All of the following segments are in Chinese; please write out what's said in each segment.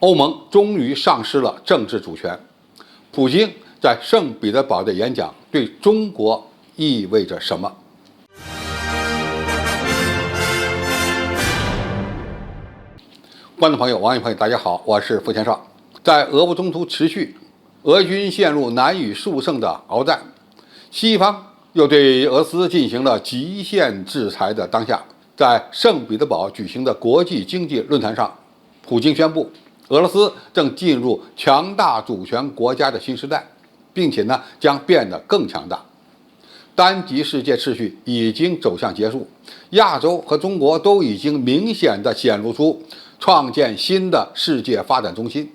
欧盟终于丧失了政治主权。普京在圣彼得堡的演讲对中国意味着什么？观众朋友、网友朋友，大家好，我是付前少。在俄乌冲突持续，俄军陷入难以速胜的鏖战，西方又对俄罗斯进行了极限制裁的当下，在圣彼得堡举行的国际经济论坛上，普京宣布，俄罗斯正进入强大主权国家的新时代，并且将变得更强大。单极世界秩序已经走向结束，亚洲和中国都已经明显地显露出创建新的世界发展中心。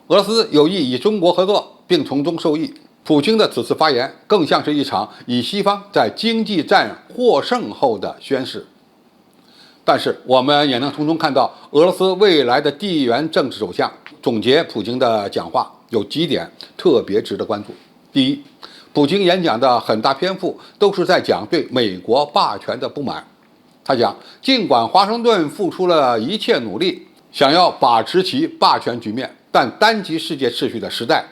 俄罗斯有意与中国合作，并从中受益。普京的此次发言更像是一场以西方在经济战获胜后的宣示。但是我们也能从中看到俄罗斯未来的地缘政治走向。总结普京的讲话有几点特别值得关注。第一，普京演讲的很大篇幅都是在讲对美国霸权的不满。他讲，尽管华盛顿付出了一切努力，想要把持其霸权局面，但单极世界秩序的时代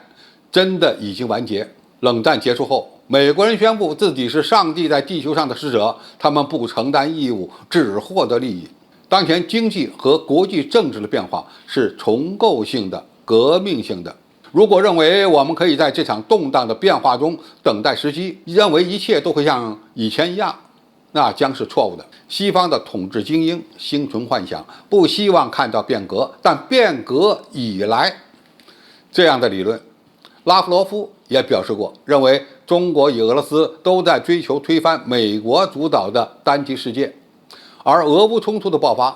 真的已经完结。冷战结束后，美国人宣布自己是上帝在地球上的使者，他们不承担义务，只获得利益。当前经济和国际政治的变化是重构性的、革命性的。如果认为我们可以在这场动荡的变化中等待时机，认为一切都会像以前一样，那将是错误的。西方的统治精英心存幻想，不希望看到变革，但变革已来。这样的理论，拉夫罗夫也表示过，认为中国与俄罗斯都在追求推翻美国主导的单极世界。而俄乌冲突的爆发，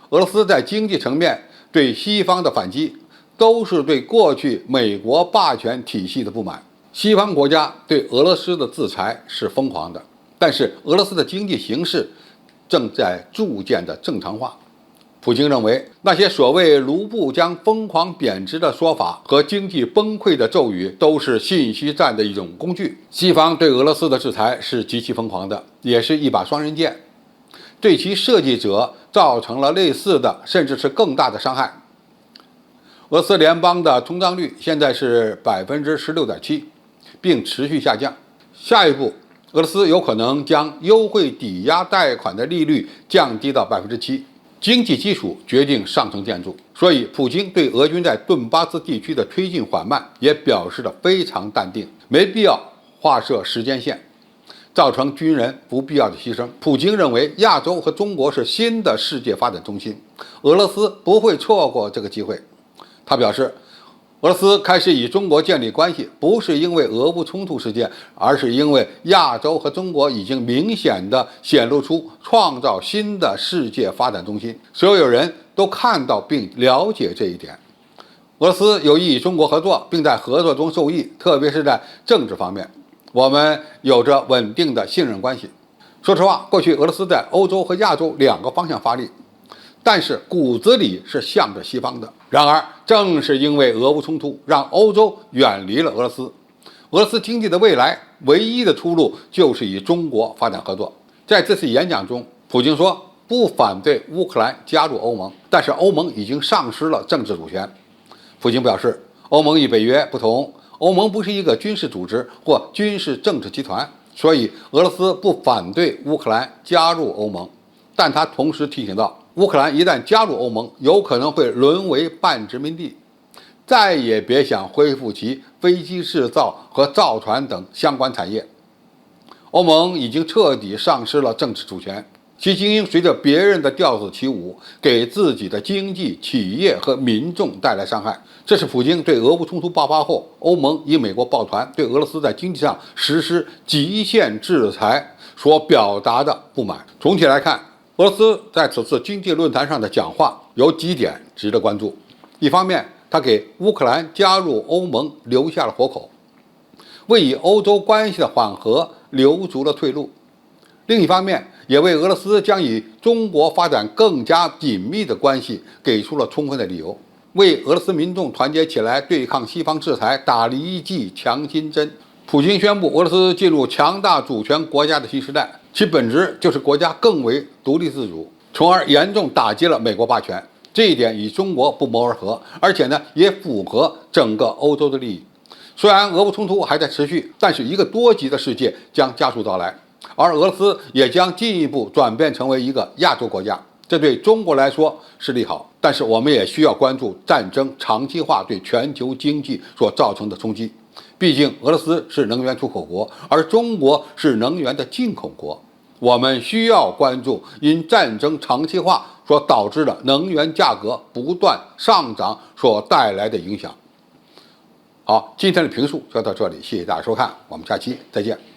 俄罗斯在经济层面对西方的反击，都是对过去美国霸权体系的不满。西方国家对俄罗斯的制裁是疯狂的，但是俄罗斯的经济形势正在逐渐的正常化。普京认为，那些所谓卢布将疯狂贬值的说法和经济崩溃的咒语都是信息战的一种工具。西方对俄罗斯的制裁是极其疯狂的，也是一把双刃剑，对其设计者造成了类似的甚至是更大的伤害。俄罗斯联邦的通胀率现在是 16.7%， 并持续下降。下一步，俄罗斯有可能将优惠抵押贷款的利率降低到 7%。经济基础决定上层建筑，所以普京对俄军在顿巴斯地区的推进缓慢也表示得非常淡定，没必要画设时间线，造成军人不必要的牺牲。普京认为亚洲和中国是新的世界发展中心，俄罗斯不会错过这个机会。他表示，俄罗斯开始与中国建立关系，不是因为俄乌冲突事件，而是因为亚洲和中国已经明显地显露出创造新的世界发展中心。所有人都看到并了解这一点。俄罗斯有意与中国合作，并在合作中受益，特别是在政治方面，我们有着稳定的信任关系。说实话，过去俄罗斯在欧洲和亚洲两个方向发力，但是骨子里是向着西方的。然而，正是因为俄乌冲突，让欧洲远离了俄罗斯。俄罗斯经济的未来唯一的出路就是与中国发展合作。在这次演讲中，普京说不反对乌克兰加入欧盟，但是欧盟已经丧失了政治主权。普京表示，欧盟与北约不同，欧盟不是一个军事组织或军事政治集团，所以俄罗斯不反对乌克兰加入欧盟。但他同时提醒到，乌克兰一旦加入欧盟，有可能会沦为半殖民地，再也别想恢复其飞机制造和造船等相关产业。欧盟已经彻底丧失了政治主权，其精英随着别人的调子起舞，给自己的经济、企业和民众带来伤害。这是普京对俄乌冲突爆发后，欧盟与美国抱团对俄罗斯在经济上实施极限制裁所表达的不满。总体来看，俄罗斯在此次经济论坛上的讲话有几点值得关注。一方面，他给乌克兰加入欧盟留下了活口，为与欧洲关系的缓和留足了退路；另一方面，也为俄罗斯将与中国发展更加紧密的关系给出了充分的理由，为俄罗斯民众团结起来对抗西方制裁打了一剂强心针。普京宣布俄罗斯进入强大主权国家的新时代，其本质就是国家更为独立自主，从而严重打击了美国霸权。这一点与中国不谋而合，而且呢也符合整个欧洲的利益。虽然俄乌冲突还在持续，但是一个多极的世界将加速到来，而俄罗斯也将进一步转变成为一个亚洲国家，这对中国来说是利好。但是我们也需要关注战争长期化对全球经济所造成的冲击。毕竟俄罗斯是能源出口国，而中国是能源的进口国。我们需要关注因战争长期化所导致的能源价格不断上涨所带来的影响。好，今天的评述就到这里，谢谢大家收看，我们下期再见。